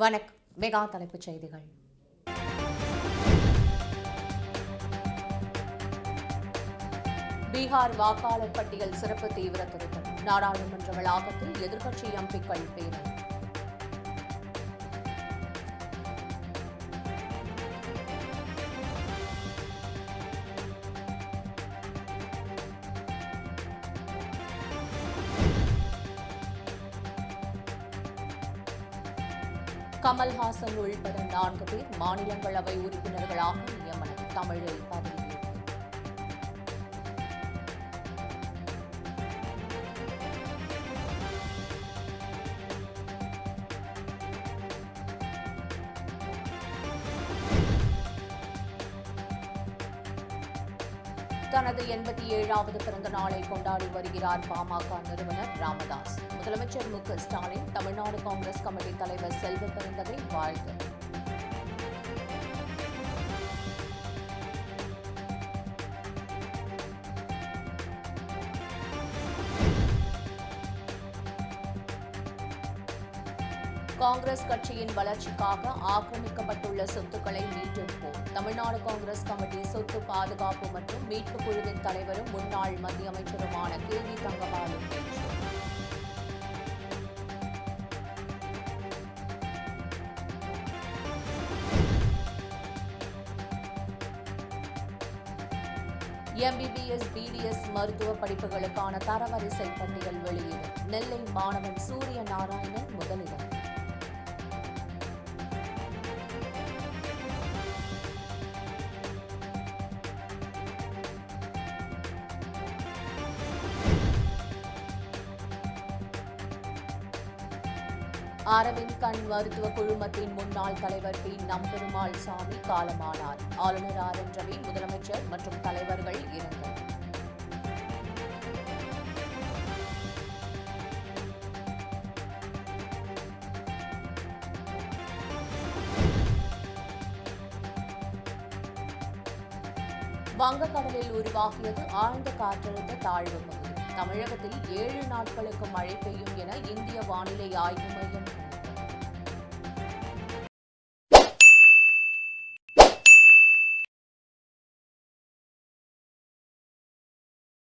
வணக்கம். மெகா தலைப்புச் செய்திகள். பீகார் வாக்காளர் பட்டியல் சிறப்பு தீவிர திருத்தம். நாடாளுமன்ற வளாகத்தில் எதிர்க்கட்சி எம்பிக்கள் பேரணி. கமல்ஹாசன் உள்பட 4 பேர் மாநிலங்களவை உறுப்பினர்களாக நியமனம். தமிழில் பதவியேற்பு. தனது 87வது பிறந்த நாளை கொண்டாடி வருகிறார் பாமக நிறுவனர் ராமதாஸ். முதலமைச்சர் மு க ஸ்டாலின் தமிழ்நாடு காங்கிரஸ் கமிட்டி தலைவர் செல்வ பெருந்தகை வாழ்த்து. காங்கிரஸ் கட்சியின் வளர்ச்சிக்காக ஆக்கிரமிக்கப்பட்டுள்ள சொத்துக்களை மீட்டெடுப்போம். தமிழ்நாடு காங்கிரஸ் கமிட்டி சொத்து பாதுகாப்பு மற்றும் மீட்பு குழுவின் தலைவரும் முன்னாள் மத்திய அமைச்சருமான கே.வி. தங்கபாலு பேச்சு. எம்பிபிஎஸ், பிடிஎஸ் மருத்துவ படிப்புகளுக்கான தரவரிசை பட்டியல் வெளியீடு. நெல்லை மாணவன் சூரிய நாராயணன் முதலிடம். அரவிந்த் கண் மருத்துவ குழுமத்தின் முன்னாள் தலைவர் பி. நம்பெருமாள் சாமி காலமானார். ஆளுநர் ஆர். என். ரவி, முதலமைச்சர் மற்றும் தலைவர்கள் இரங்கல். வங்கக்கடலில் உருவாகியது ஆழ்ந்த காற்றழுத்த தாழ்வு பகுதி. தமிழகத்தில் 7 நாட்களுக்கு மழை பெய்யும் என இந்திய வானிலை ஆய்வு மையம்